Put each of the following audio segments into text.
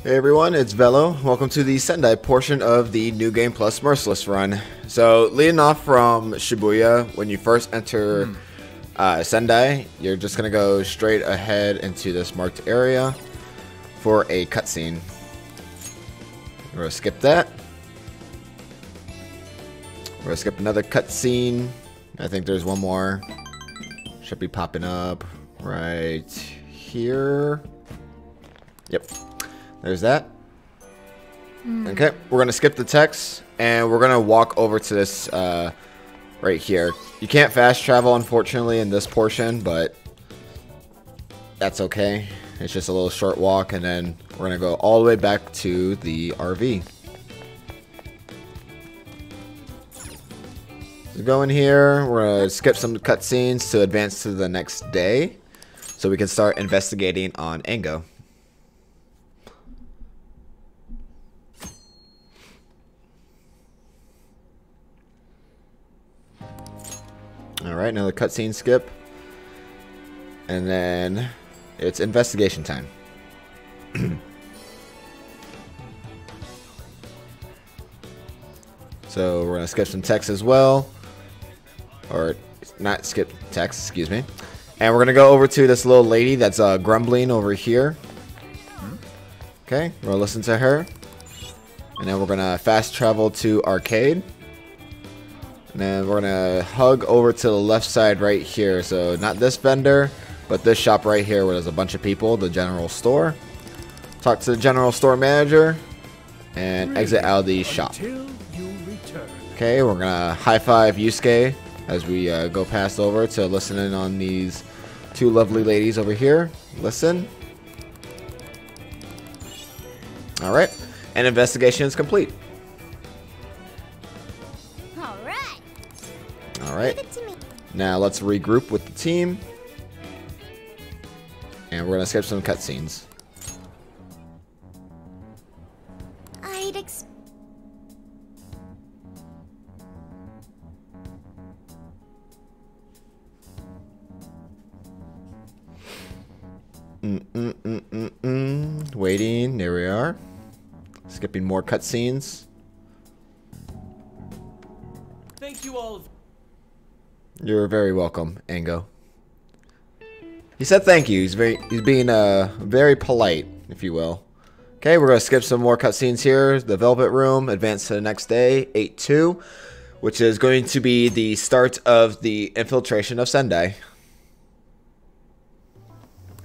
Hey everyone, it's Velo. Welcome to the Sendai portion of the New Game Plus Merciless run. So, leading off from Shibuya, when you first enter Sendai, you're just going to go straight ahead into this marked area for a cutscene. We're going to skip that. We're going to skip another cutscene. I think there's one more. Should be popping up right here. Yep. There's that. Okay, we're going to skip the text, and we're going to walk over to this right here. You can't fast travel, unfortunately, in this portion, but that's okay. It's just a little short walk, and then we're going to go all the way back to the RV. So go in here, we're going to skip some cutscenes to advance to the next day, so we can start investigating on Ango. Alright, another cutscene skip. And then it's investigation time. So we're going to skip some text as well. Or not skip text, excuse me. And we're going to go over to this little lady that's grumbling over here. Okay, we're going to listen to her. And then we're going to fast travel to arcade. And then we're going to hug over to the left side right here. So not this vendor, but this shop right here where there's a bunch of people, the general store. Talk to the general store manager and exit out of the shop. Okay, we're going to high five Yusuke as we go past over to listen in on these two lovely ladies over here. Listen. Alright, and investigation is complete. Alright, now let's regroup with the team. And we're going to skip some cutscenes. Waiting, there we are. Skipping more cutscenes. Thank you all. You're very welcome, Ango. He said thank you. He's being very polite, if you will. Okay, we're gonna skip some more cutscenes here. The Velvet Room, advance to the next day, 8-2, which is going to be the start of the infiltration of Sendai.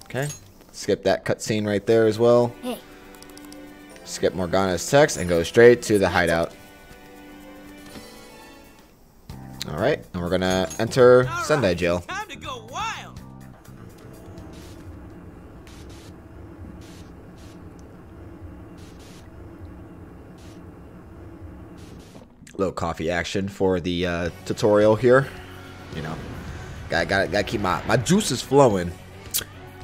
Okay, skip that cutscene right there as well. Hey. Skip Morgana's text and go straight to the hideout. Alright, and we're gonna enter Sendai jail. Time to go wild. Little coffee action for the tutorial here. You know, gotta keep my juices flowing.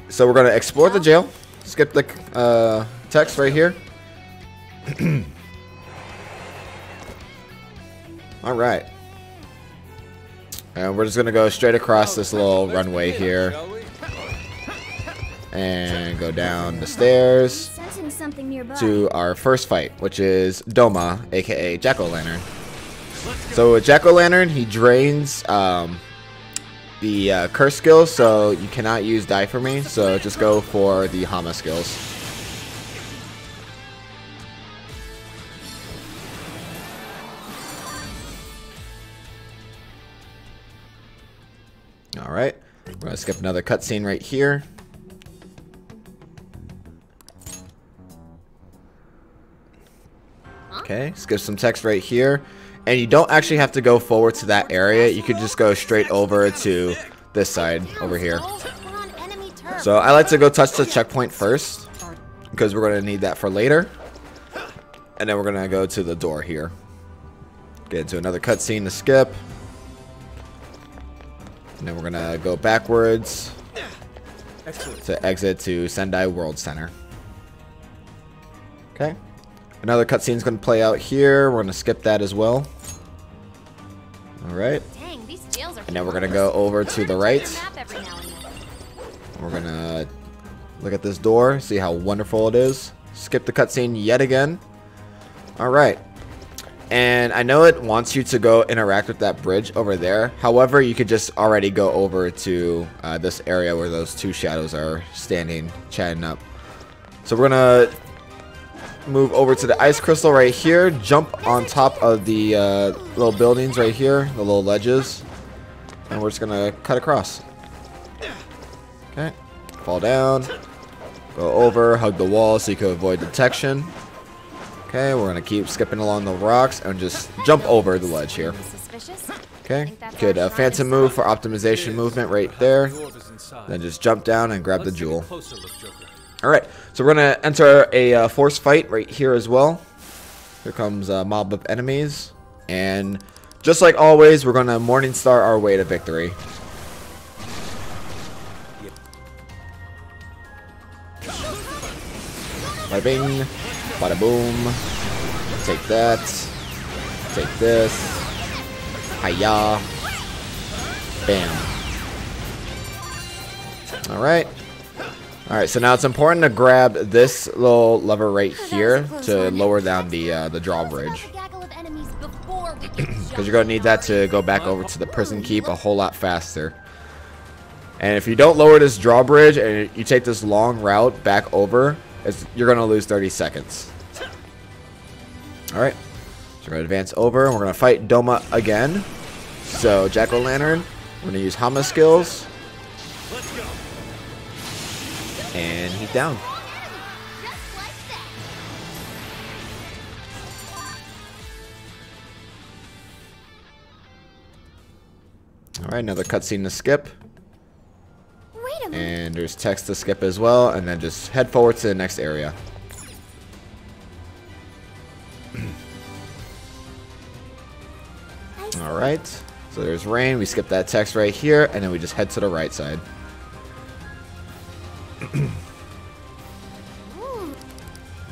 So we're gonna explore the jail. Skip the text right here. All right. And we're just gonna go straight across this little runway here. And go down the stairs to our first fight, which is Doma, aka Jack-O-Lantern. So with Jack-O-Lantern, he drains the curse skills, so you cannot use die for me, so just go for the Hama skills. Alright, we're going to skip another cutscene right here. Okay, skip some text right here. And you don't actually have to go forward to that area. You could just go straight over to this side over here. So I like to go touch the checkpoint first, because we're going to need that for later. And then we're going to go to the door here. Get into another cutscene to skip. And then we're going to go backwards to exit to Sendai World Center. Okay. Another cutscene is going to play out here. We're going to skip that as well. Alright. And then we're going to go over to the right. We're going to look at this door, see how wonderful it is. skip the cutscene yet again. Alright. And I know it wants you to go interact with that bridge over there. However, you could just already go over to this area where those two shadows are standing, chatting up. So we're going to move over to the ice crystal right here. Jump on top of the little buildings right here, the little ledges. And we're just going to cut across. Okay. Fall down. Go over, hug the wall so you can avoid detection. Okay, we're going to keep skipping along the rocks and just jump over the ledge here. Okay, good phantom move for optimization movement right there. Then just jump down and grab the jewel. Alright, so we're going to enter a force fight right here as well. Here comes a mob of enemies. And just like always, we're going to Morningstar our way to victory. Bada bing. Bada boom. Take that. Take this. Hiya. Bam. Alright. Alright, so now it's important to grab this little lever right here to lower down the drawbridge. Because you're going to need that to go back over to the prison keep a whole lot faster. And if you don't lower this drawbridge and you take this long route back over, you're going to lose 30 seconds. Alright. So we're going to advance over and we're going to fight Doma again. So, Jack-O-Lantern, we're going to use Hama skills. And he's down. Alright, another cutscene to skip. And there's text to skip as well, and then just head forward to the next area. Alright, so there's rain, we skip that text right here, and then we just head to the right side.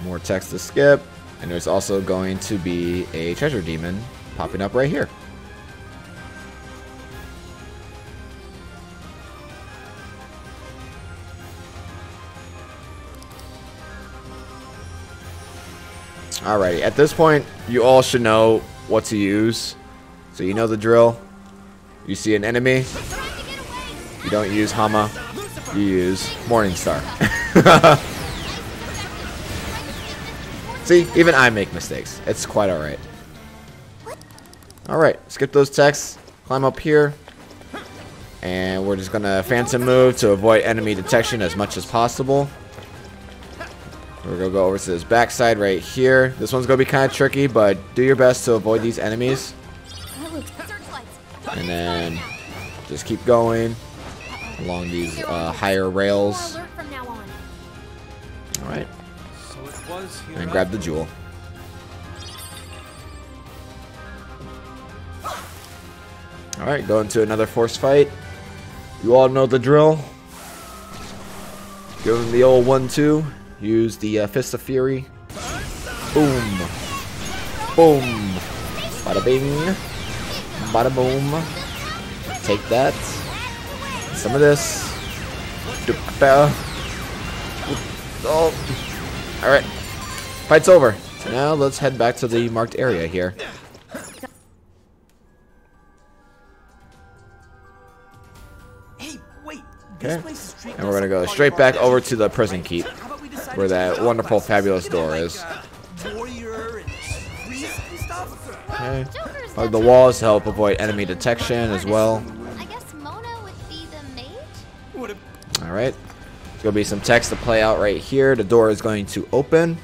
More text to skip, and there's also going to be a treasure demon popping up right here. Alrighty, at this point, you all should know what to use. So you know the drill. You see an enemy, you don't use Hama, you use Morningstar. See, even I make mistakes. It's quite alright. Alright, skip those texts, climb up here, and we're just gonna phantom move to avoid enemy detection as much as possible. We're going to go over to this backside right here. This one's going to be kind of tricky, but do your best to avoid these enemies. And then just keep going along these higher rails. Alright. And grab the jewel. Alright, go into another force fight. You all know the drill. Give them the old 1-2. Use the Fist of Fury. Boom. Boom. Bada bing. Bada boom. Take that. Some of this. Oh. Alright. Fight's over. Now let's head back to the marked area here. Okay. And we're going to go straight back over to the prison keep, where that wonderful, fabulous door is. Okay. Hug the walls to help avoid enemy detection as well. Alright. There's going to be some text to play out right here. The door is going to open.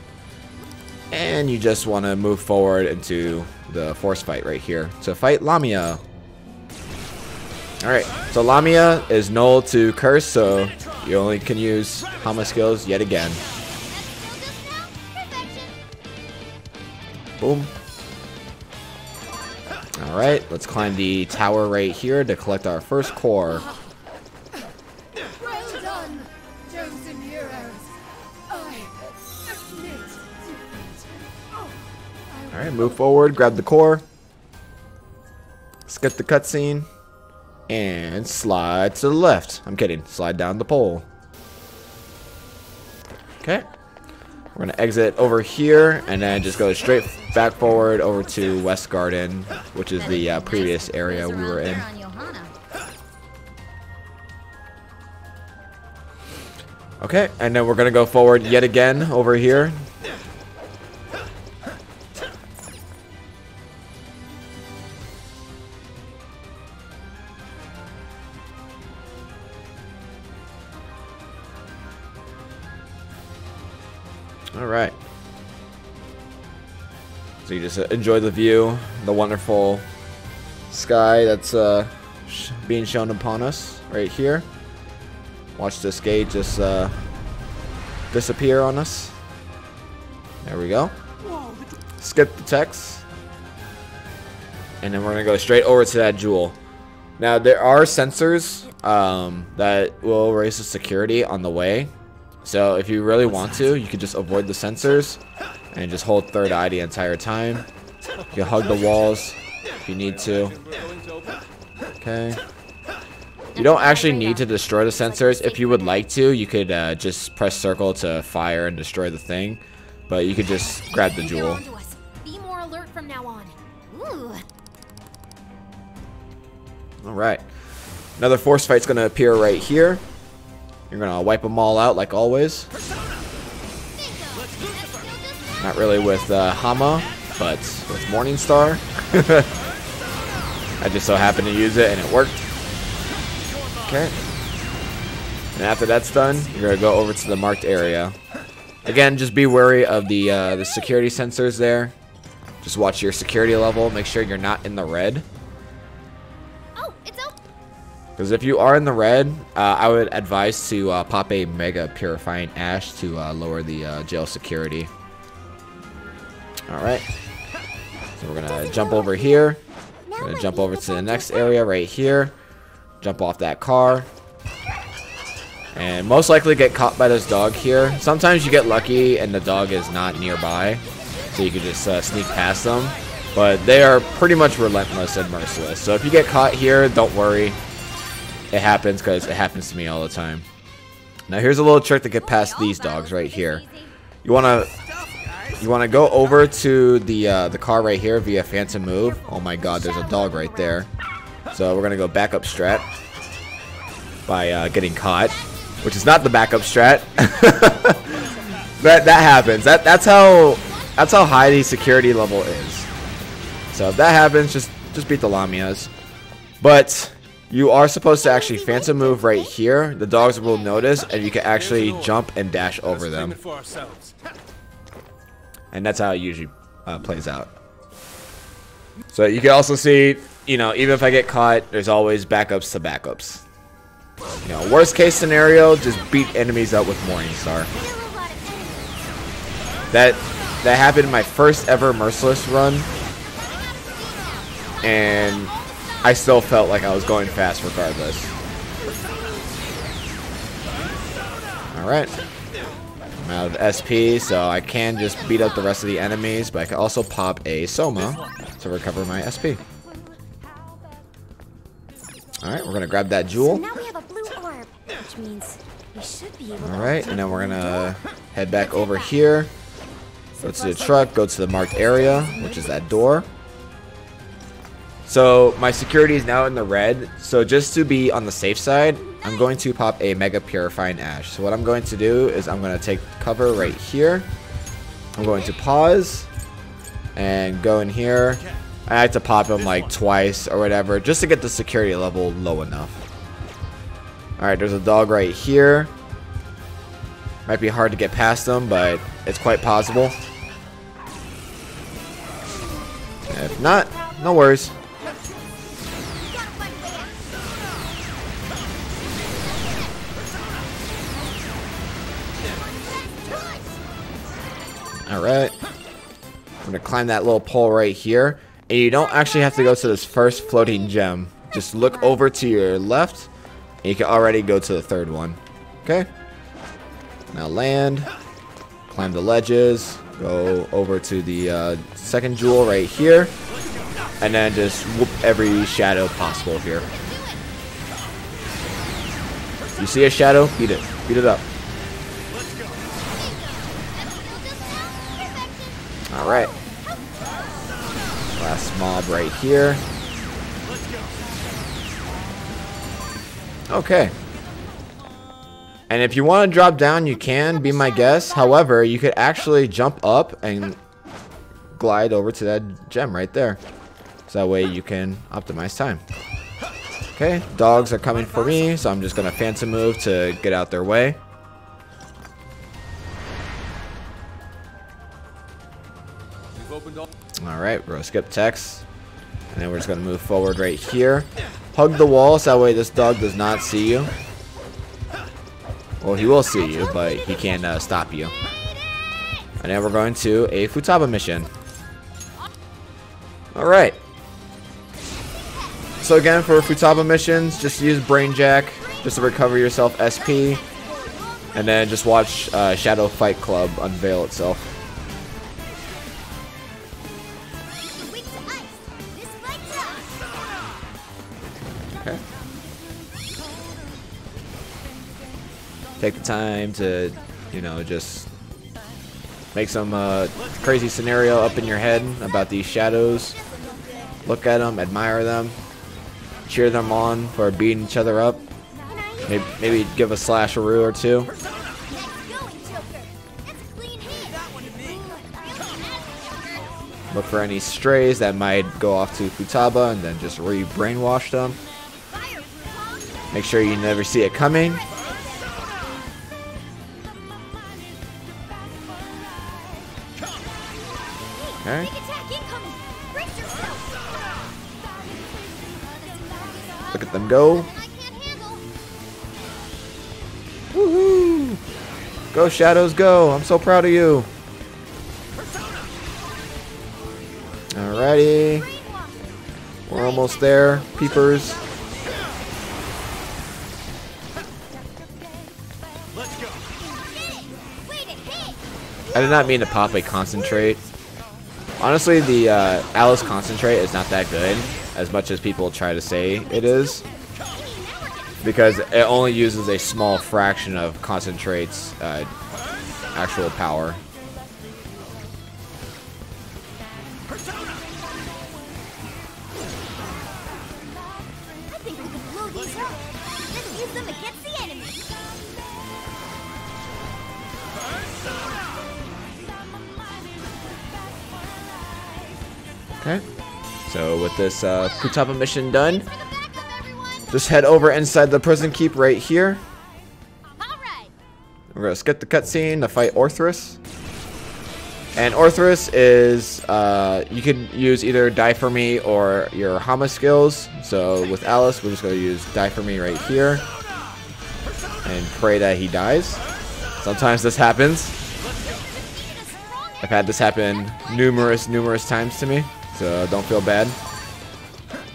And you just want to move forward into the force fight right here to fight Lamia. Alright, so Lamia is null to curse, so you only can use Hama skills yet again. Boom. Alright, let's climb the tower right here to collect our first core. Well done, chosen heroes. Alright, move forward, grab the core. Skip the cutscene. And slide to the left. I'm kidding. Slide down the pole. Okay. We're going to exit over here and then just go straight back forward over to West Garden, which is the previous area we were in. Okay, and then we're going to go forward yet again over here. Alright. So you just enjoy the view, the wonderful sky that's being shown upon us right here. Watch this gate just disappear on us. There we go. Skip the text. And then we're going to go straight over to that jewel. Now there are sensors that will raise the security on the way. So if you really want to, you can just avoid the sensors and just hold third eye the entire time. You can hug the walls if you need to. Okay. You don't actually need to destroy the sensors. If you would like to, you could just press circle to fire and destroy the thing. But you could just grab the jewel. Be more alert from now on. Ooh. Alright. Another force fight's going to appear right here. You're going to wipe them all out like always. Not really with Hama, but with Morningstar. I just so happened to use it and it worked. Okay. And after that's done, you're going to go over to the marked area. Again, just be wary of the security sensors there. Just watch your security level. Make sure you're not in the red. Because if you are in the red, I would advise to pop a Mega Purifying Ash to lower the jail security. Alright. So we're going to jump over here. We're going to jump over to the next area right here. Jump off that car. And most likely get caught by this dog here. Sometimes you get lucky and the dog is not nearby. So you can just sneak past them. But they are pretty much relentless and merciless. So if you get caught here, don't worry. It happens because it happens to me all the time. Now here's a little trick to get past these dogs right here. You wanna go over to the car right here via Phantom Move. Oh my God, there's a dog right there. So we're gonna go backup strat by getting caught, which is not the backup strat. that happens. That's how high the security level is. So if that happens, just beat the Lamias. But you are supposed to actually Phantom Move right here. The dogs will notice, and you can actually jump and dash over them. And that's how it usually plays out. So you can also see, you know, even if I get caught, there's always backups to backups. You know, worst case scenario, just beat enemies up with Morningstar. That happened in my first ever Merciless run. And I still felt like I was going fast regardless. Alright. I'm out of SP, so I can just beat up the rest of the enemies, but I can also pop a Soma to recover my SP. Alright, we're going to grab that jewel. So now we have a blue orb, which means we should be able to. Alright, and then we're going to head back over here. Go to the truck, go to the marked area, which is that door. So my security is now in the red, so just to be on the safe side, I'm going to pop a Mega Purifying Ash. So what I'm going to do is I'm going to take cover right here. I'm going to pause and go in here. I had to pop him like twice or whatever just to get the security level low enough. Alright, there's a dog right here. Might be hard to get past them, but it's quite possible. If not, no worries. Alright. I'm going to climb that little pole right here. And you don't actually have to go to this first floating gem. Just look over to your left. And you can already go to the third one. Okay. Now land. Climb the ledges. Go over to the second jewel right here. And then just whoop every shadow possible here. You see a shadow? Beat it. Beat it up. Alright. Last mob right here. Okay. And if you want to drop down, you can, be my guest. However, you could actually jump up and glide over to that gem right there. So that way you can optimize time. Okay, dogs are coming for me, so I'm just going to fancy move to get out their way. Alright, we're going to skip text. And then we're just going to move forward right here. Hug the wall so that way this dog does not see you. Well, he will see you, but he can't stop you. And then we're going to a Futaba mission. Alright. So again, for Futaba missions, just use Brain Jack just to recover yourself SP. And then just watch Shadow Fight Club unveil itself. Okay. Take the time to, you know, just make some crazy scenario up in your head about these shadows. Look at them, admire them, cheer them on for beating each other up. Maybe give a slasheroo or two. Look for any strays that might go off to Futaba and then just re-brainwash them. Make sure you never see it coming. Okay. Look at them go. Woohoo! Go Shadows, go! I'm so proud of you. Alrighty. We're almost there, peepers. I did not mean to pop a concentrate. Honestly, the Alice concentrate is not that good, as much as people try to say it is. Because it only uses a small fraction of concentrate's actual power. I think we could blow these up. Let's use them against the enemy. Okay. So with this Futaba mission done, just head over inside the prison keep right here. We're gonna skip the cutscene to fight Orthrus. And Orthrus is you can use either Die For Me or your Hama skills. So with Alice, we're just gonna use Die For Me right here and pray that he dies. Sometimes this happens. I've had this happen numerous times to me, so don't feel bad.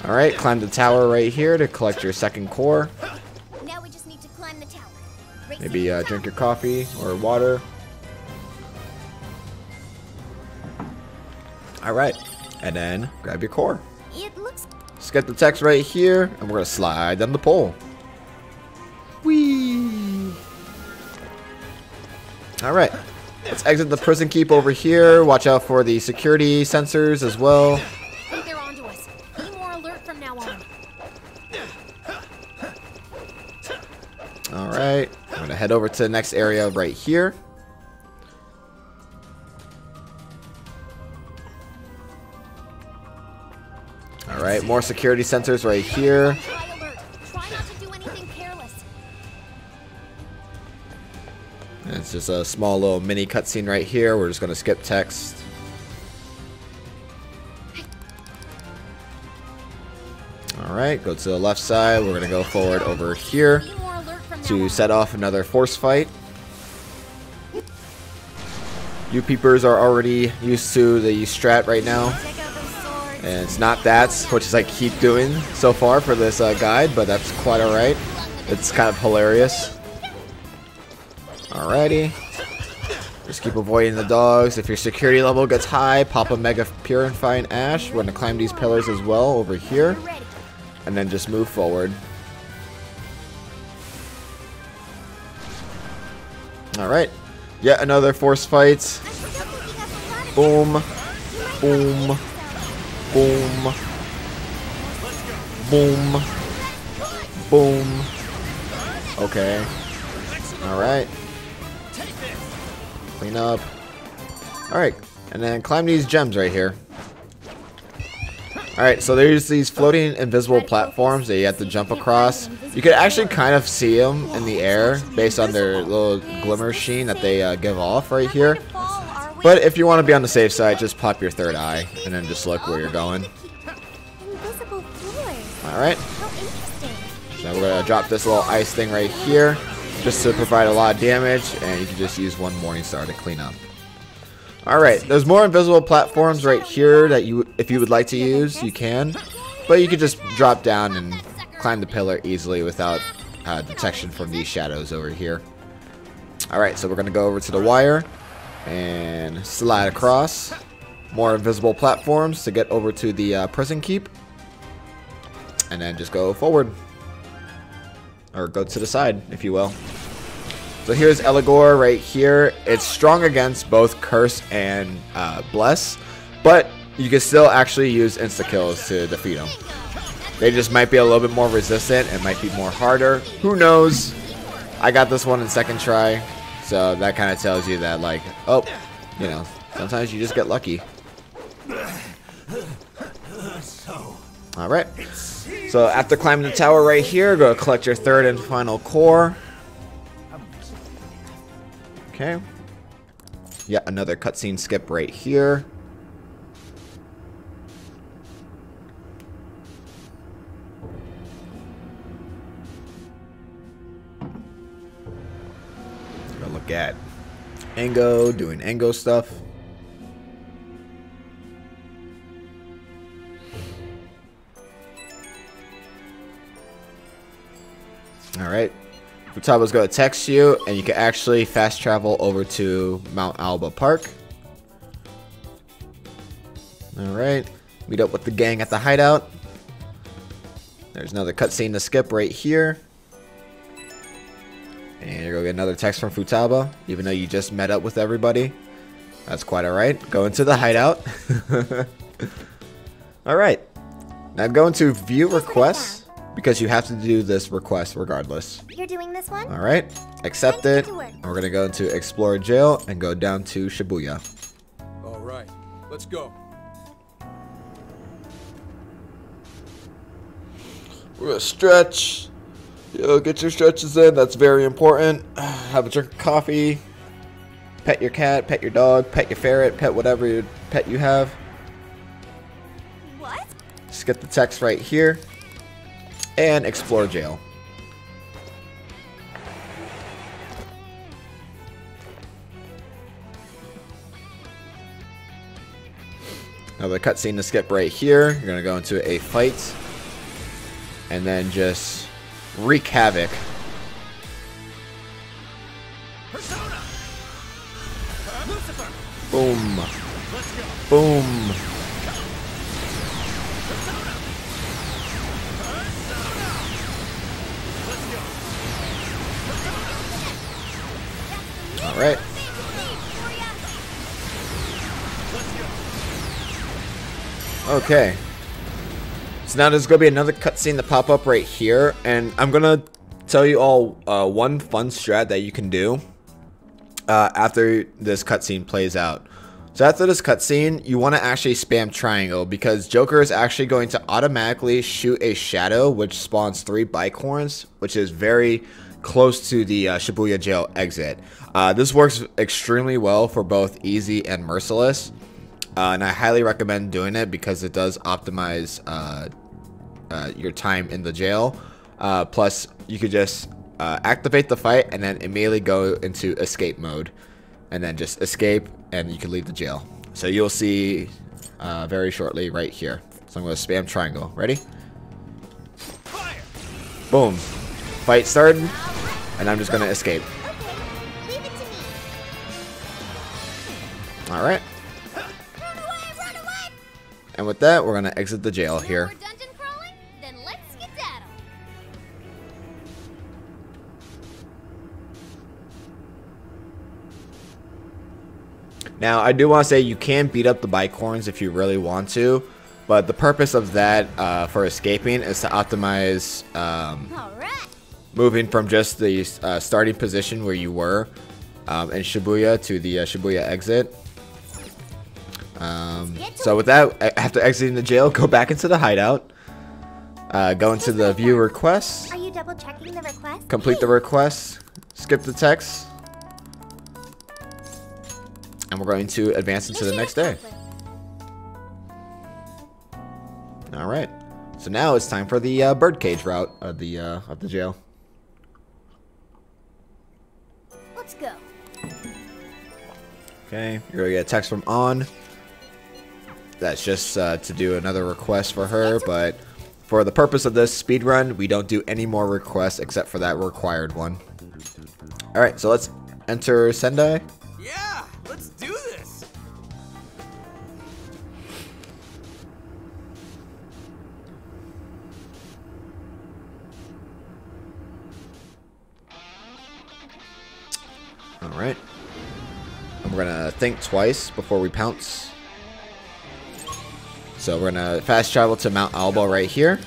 Alright, climb the tower right here to collect your second core. Now we just need to climb the tower. Maybe drink your coffee or water. Alright, and then grab your core. It looks. Just get the text right here, and we're going to slide down the pole. Whee! Alright, let's exit the prison keep over here. Watch out for the security sensors as well. I think they're onto us. Be more alert from now on. Alright, I'm going to head over to the next area right here. Alright, more security sensors right here. High alert. Try not to do anything careless. And it's just a small little mini cutscene right here. We're just going to skip text. Alright, go to the left side. We're going to go forward over here Be more alert from now to on. set off another force fight. You peepers are already used to the strat right now. Check out those swords. And it's not that, which I keep doing so far for this guide, but that's quite alright. It's kind of hilarious. Alrighty. Just keep avoiding the dogs. If your security level gets high, pop a Mega Purifying Ash. We're going to climb these pillars as well over here. We're ready. And then just move forward. Alright. Yet another force fight. I'm still thinking of a ladder Boom. Boom. Boom. Boom. Boom. Okay. Alright. Clean up. Alright. And then climb these gems right here. Alright, so there's these floating invisible platforms that you have to jump across. You can actually kind of see them in the air based on their little glimmer sheen that they give off right here. But if you want to be on the safe side, just pop your third eye and then just look where you're going. Alright. Now we're going to drop this little ice thing right here just to provide a lot of damage, and you can just use one Morning Star to clean up. Alright, there's more invisible platforms right here that if you would like to use, you can. But you could just drop down and climb the pillar easily without detection from these shadows over here. Alright, so we're going to go over to the wire and slide across. More invisible platforms to get over to the prison keep. And then just go forward. Or go to the side, if you will. So here's Elegor right here. It's strong against both Curse and Bless, but you can still actually use insta-kills to defeat them. They just might be a little bit more resistant and might be more harder. Who knows? I got this one in second try, so that kind of tells you that, like, oh, you know, sometimes you just get lucky. Alright. So after climbing the tower right here, go collect your third and final core. Okay. Yet another cutscene skip right here. Go look at Ango doing Ango stuff. Alright. Futaba's going to text you, and you can actually fast travel over to Mount Alba Park. Alright. Meet up with the gang at the hideout. There's another cutscene to skip right here. And you're going to get another text from Futaba, even though you just met up with everybody. That's quite alright. Go into the hideout. Alright. Now go into view requests, because you have to do this request regardless. You're doing this one? Alright, accept it. And we're going to go into Explore Jail and go down to Shibuya. Alright, let's go. We're going to stretch. Yo, get your stretches in. That's very important. Have a drink of coffee. Pet your cat, pet your dog, pet your ferret, pet whatever pet you have. What? Just get the text right here. And explore jail. Another cutscene to skip right here. You're going to go into a fight. And then just wreak havoc. Boom. Boom. Alright. Okay. So now there's going to be another cutscene to pop up right here. And I'm going to tell you all one fun strat that you can do after this cutscene plays out. So after this cutscene, you want to actually spam triangle, because Joker is actually going to automatically shoot a shadow which spawns 3 bike horns, which is very close to the Shibuya jail exit. This works extremely well for both easy and merciless, and I highly recommend doing it because it does optimize your time in the jail. Plus, you could just activate the fight and then immediately go into escape mode, and then just escape, and you can leave the jail. So you'll see very shortly right here. So I'm going to spam triangle. Ready? Boom. Fight started, and I'm just going to escape. Okay, leave it to me. Alright. Run away! And with that, we're going to exit the jail here. More dungeon crawling? Then let's skedaddle. Now, I do want to say you can beat up the bicorns if you really want to, but the purpose of that for escaping is to optimize moving from just the starting position where you were in Shibuya to the Shibuya exit. So with that, after exiting the jail, go back into the hideout. Go into the view requests. Are you double checking the request? Complete the request. Skip the text. And we're going to advance into the next day. Alright. So now it's time for the Birdcage Route of the jail. Let's go. Okay, you're gonna get a text from On. That's just to do another request for her, but for the purpose of this speedrun, we don't do any more requests except for that required one. Alright, so let's enter Sendai. Yeah, let's do this. Alright. And we're gonna think twice before we pounce. So we're gonna fast travel to Mount Alba right here,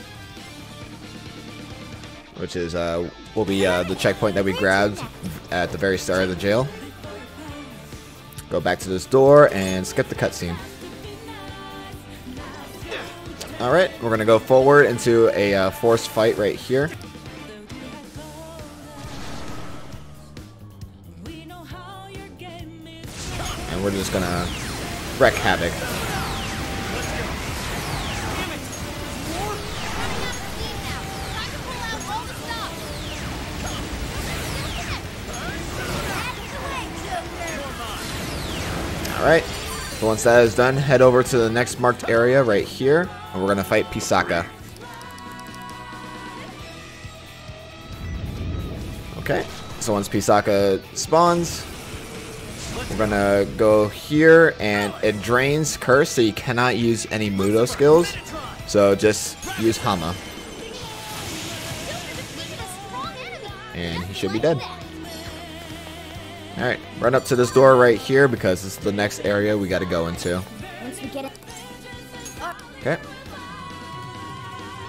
which is will be the checkpoint that we grabbed at the very start of the jail. Go back to this door and skip the cutscene. Alright, we're gonna go forward into a forced fight right here. And we're just gonna wreak havoc. Alright, so once that is done, head over to the next marked area right here, and we're going to fight Pisaka. Okay, so once Pisaka spawns, we're going to go here, and it drains Curse, so you cannot use any Mudo skills, so just use Hama. And he should be dead. Alright, run up to this door right here because this is the next area we gotta go into. Okay.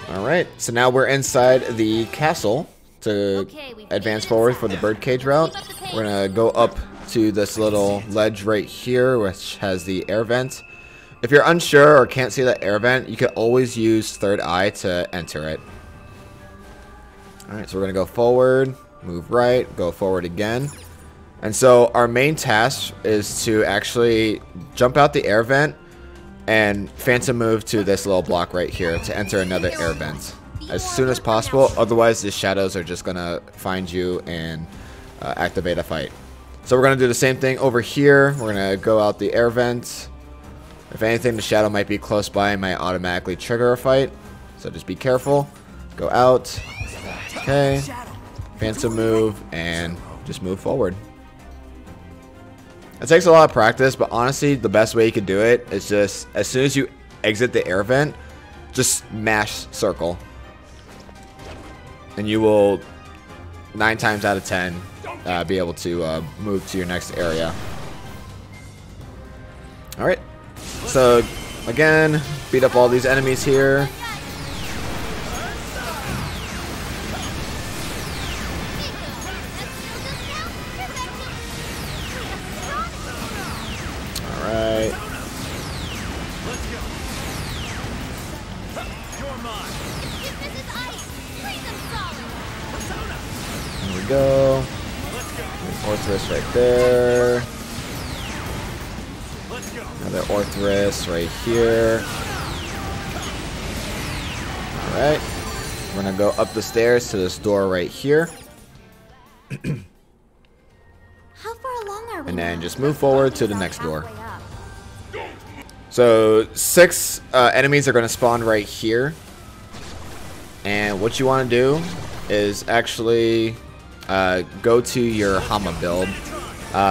Alright, so now we're inside the castle to advance forward for the Birdcage Route. We're gonna go up to this little ledge right here, which has the air vent. If you're unsure or can't see that air vent, you can always use Third Eye to enter it. Alright, so we're gonna go forward, move right, go forward again. And so our main task is to actually jump out the air vent and phantom move to this little block right here to enter another air vent as soon as possible. Otherwise, the shadows are just going to find you and activate a fight. So we're going to do the same thing over here. We're going to go out the air vent. If anything, the shadow might be close by and might automatically trigger a fight. So just be careful. Go out. Okay. Phantom move and just move forward. It takes a lot of practice, but honestly, the best way you can do it is just, as soon as you exit the air vent, just mash circle. And you will, 9 times out of 10, be able to move to your next area. Alright, so again, beat up all these enemies here. Alright. There we go. Orthrus right there. Another Orthrus right here. Alright. We're gonna go up the stairs to this door right here. How far along are we? And then just move forward to the next door. So 6 enemies are going to spawn right here. And what you want to do is actually go to your Hama build.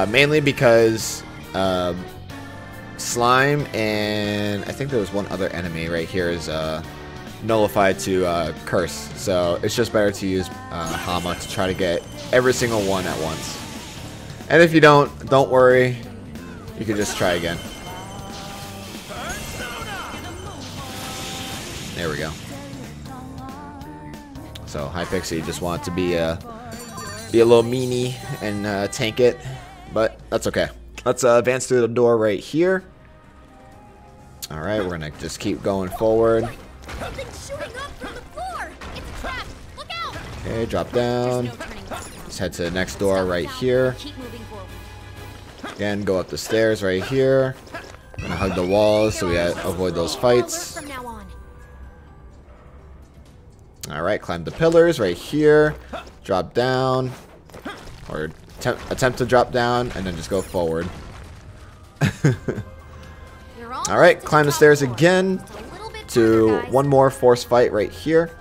Mainly because Slime and I think there was one other enemy right here is nullified to Curse. So it's just better to use Hama to try to get every single one at once. And if you don't worry. you can just try again. There we go. So Hypixie just wanted to be a little meanie and tank it, but that's okay. Let's advance through the door right here. All right, we're gonna just keep going forward. Something's shooting up from the floor. It's a trap. Look out. Okay, drop down. Let's head to the next door right here. Keep moving forward. Again, go up the stairs right here. We're gonna hug the walls so we avoid those fights. From now on. All right, climb the pillars right here. Drop down, or attempt to drop down, and then just go forward. All right, climb the stairs again to one more force fight right here,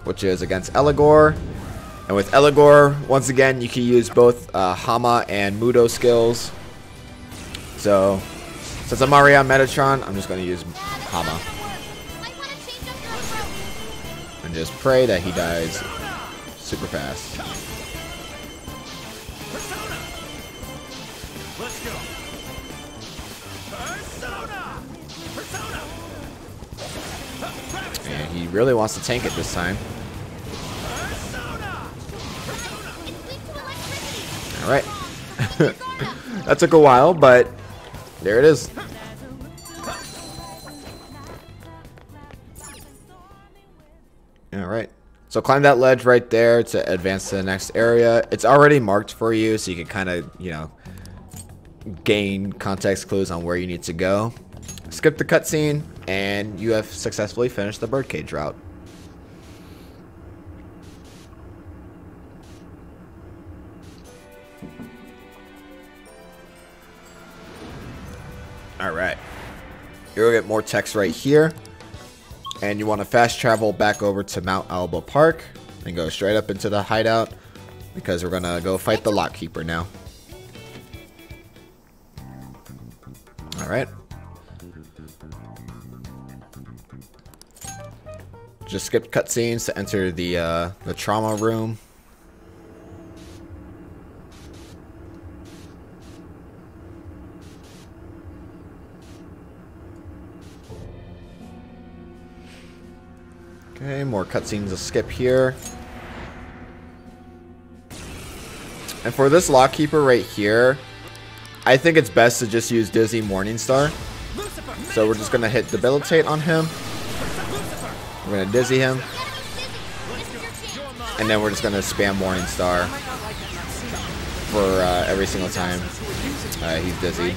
which is against Elegor. And with Elegor, once again, you can use both Hama and Mudo skills. So, since I'm already on Metatron, I'm just going to use Hama. And just pray that he dies super fast. And he really wants to tank it this time. Alright. That took a while, but there it is. Alright. So climb that ledge right there to advance to the next area. It's already marked for you, so you can kind of, you know, gain context clues on where you need to go. Skip the cutscene, and you have successfully finished the Birdcage Route. Alright. You'll get more text right here. And you want to fast travel back over to Mount Alba Park and go straight up into the hideout, because we're going to go fight the Lockkeeper now. Alright. Just skip cutscenes to enter the trauma room. Okay, more cutscenes to skip here. And for this Lockkeeper right here, I think it's best to just use Dizzy Morningstar. So we're just going to hit Debilitate on him. We're going to Dizzy him. And then we're just going to spam Morningstar for every single time he's dizzy.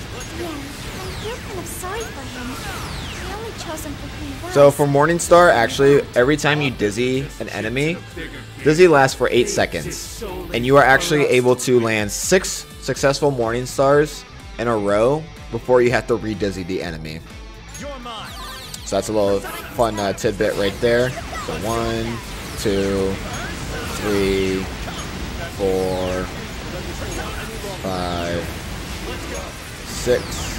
So for Morningstar, actually, every time you dizzy an enemy, dizzy lasts for 8 seconds. And you are actually able to land 6 successful Morningstars in a row before you have to re-dizzy the enemy. So that's a little fun tidbit right there. So 1, 2, 3, 4, 5, 6.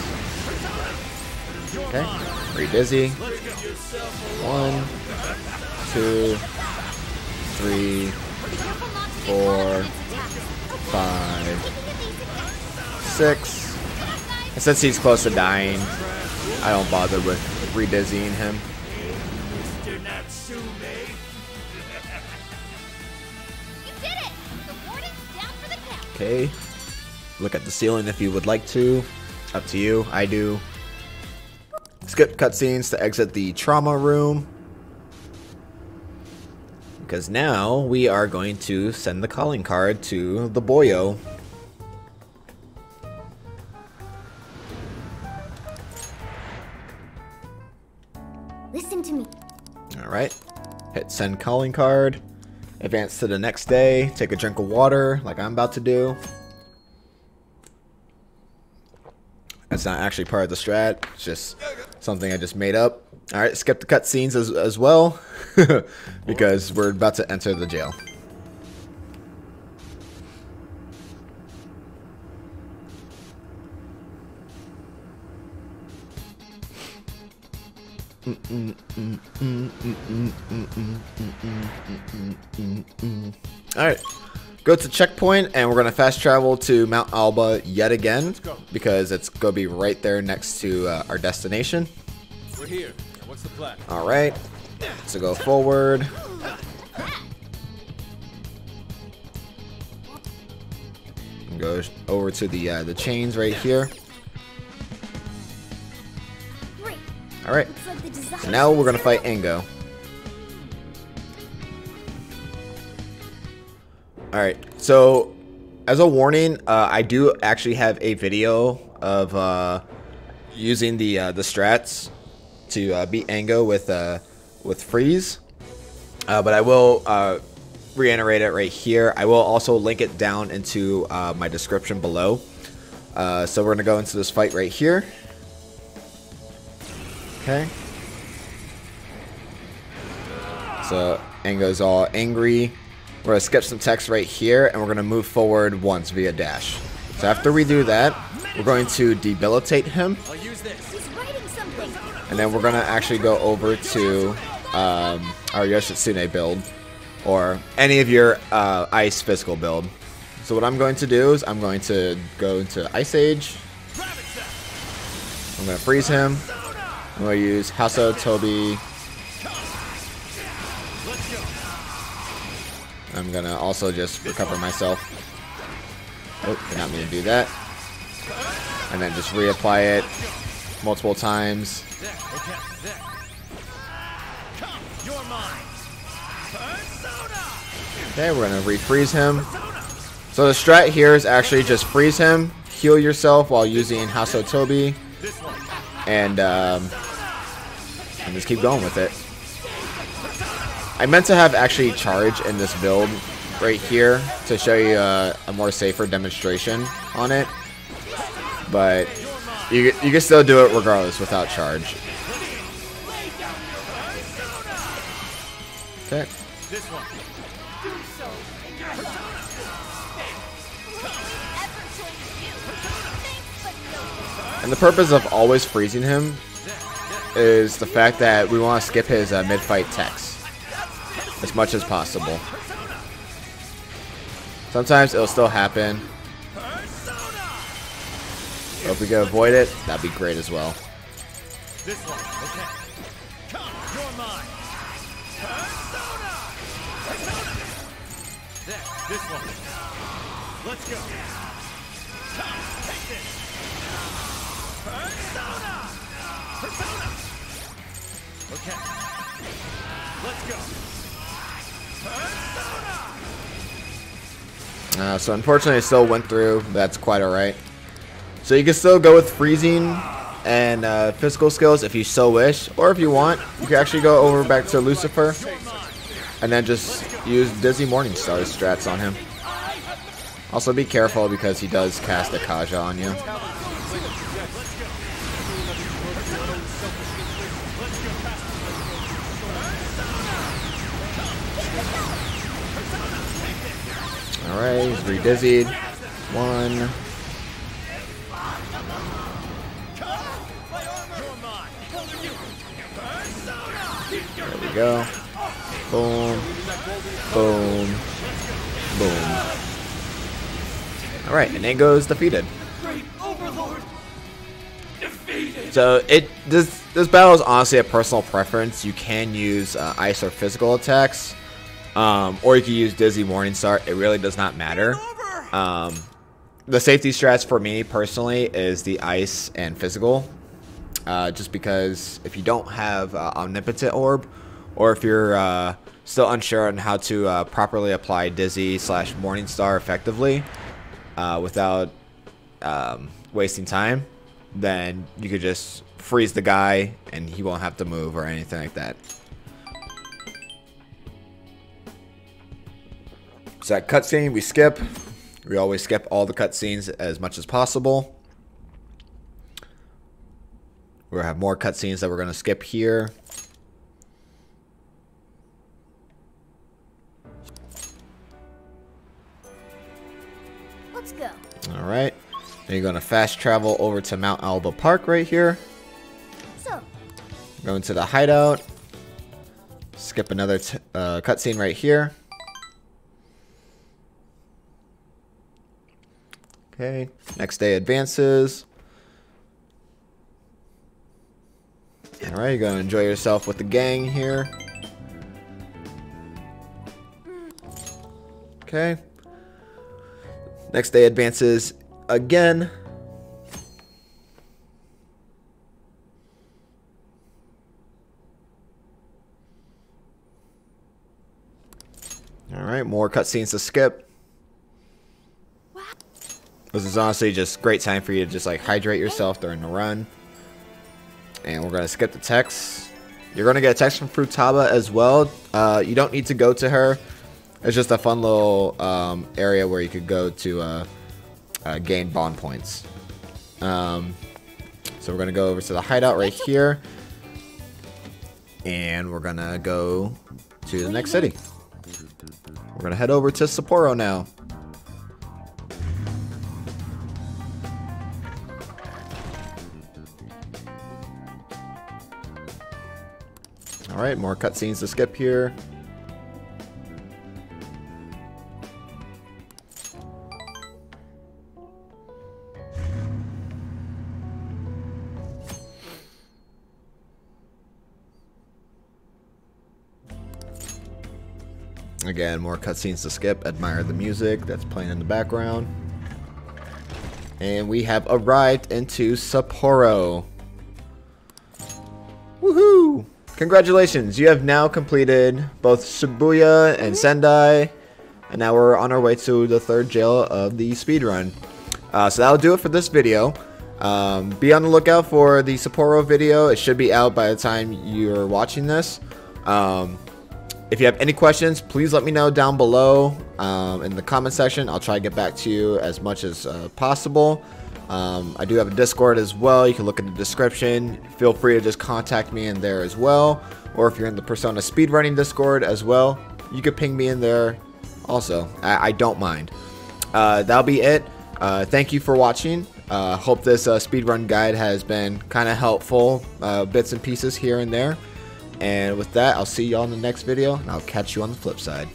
Okay, re-dizzy. 1, 2, 3, 4, 5, 6. And since he's close to dying, I don't bother with re-dizzying him. Okay, look at the ceiling if you would like to. Up to you. I do. Skip cutscenes to exit the trauma room, because now we are going to send the calling card to the boyo. Listen to me. Alright, hit send calling card, advance to the next day, take a drink of water like I'm about to do. That's not actually part of the strat, it's just something I just made up. Alright, skip the cutscenes as well, because we're about to enter the jail. Alright, go to checkpoint, and we're gonna fast travel to Mount Alba yet again because it's gonna be right there next to our destination. We're here. What's the plan? All right, so go forward. And go over to the chains right here. Great. All right, Looks like the design. so now we're gonna fight Ango. All right, so as a warning, I do actually have a video of using the strats to beat Ango with freeze, but I will reiterate it right here. I will also link it down into my description below. So we're gonna go into this fight right here. Okay. So Ango's all angry. We're going to skip some text right here, and we're going to move forward once via dash. So after we do that, we're going to debilitate him. I'll use this. He's writing something. And then we're going to actually go over to our Yoshitsune build, or any of your ice physical build. So what I'm going to do is I'm going to go into Ice Age. I'm going to freeze him. I'm going to use Haso Tobi. I'm gonna also just recover myself. Oh, did not mean to do that. And then just reapply it multiple times. Okay, we're gonna refreeze him. So the strat here is actually just freeze him, heal yourself while using Haso Tobi, and just keep going with it. I meant to have actually charge in this build right here to show you a more safer demonstration on it, but you can still do it regardless without charge. Okay. And the purpose of always freezing him is the fact that we want to skip his mid-fight text as much as possible. Sometimes it'll still happen. So if we can avoid it, that'd be great as well. This one, okay. Come, you're mine. Persona! There, this one. Let's go. Come, take this. Persona! Persona! Okay. Let's go. So unfortunately, I still went through. That's quite alright. So you can still go with freezing and physical skills if you so wish, or if you want, you can actually go over back to Lucifer and then just use Dizzy Morningstar strats on him. Also, be careful because he does cast a Kaja on you. Alright, he's re-dizzied. One. There we go. Boom. Boom. Boom. Alright, and Ango's defeated. So this battle is honestly a personal preference. You can use ice or physical attacks. Or you can use Dizzy Morningstar. It really does not matter. The safety strats for me personally is the ice and physical. Just because if you don't have Omnipotent Orb, or if you're still unsure on how to properly apply Dizzy / Morningstar effectively without wasting time, then you could just freeze the guy and he won't have to move or anything like that. So that cutscene we skip. We always skip all the cutscenes as much as possible. We'll have more cutscenes that we're going to skip here. Let's go. Alright. Then you're going to fast travel over to Mount Alba Park right here. So, Go into the hideout. Skip another cutscene right here. Okay, next day advances. Alright, you're gonna enjoy yourself with the gang here. Okay. Next day advances again. Alright, more cutscenes to skip. This is honestly just great time for you to just like hydrate yourself during the run. And we're gonna skip the text. You're gonna get a text from Futaba as well. You don't need to go to her. It's just a fun little area where you could go to gain bond points. So we're gonna go over to the hideout right here, and we're gonna go to the next city. We're gonna head over to Sapporo now. Alright, more cutscenes to skip here. Again, more cutscenes to skip. Admire the music that's playing in the background. And we have arrived into Sapporo. Woohoo! Congratulations, you have now completed both Shibuya and Sendai, and now we're on our way to the third jail of the speedrun. So that'll do it for this video. Be on the lookout for the Sapporo video. It should be out by the time you're watching this. If you have any questions, please let me know down below in the comment section. I'll try to get back to you as much as possible. I do have a Discord as well. You can look in the description. Feel free to just contact me in there as well. Or if you're in the Persona Speedrunning Discord as well, you could ping me in there also. I don't mind. That'll be it. Thank you for watching. Hope this speedrun guide has been kind of helpful. Bits and pieces here and there. And with that, I'll see y'all in the next video, and I'll catch you on the flip side.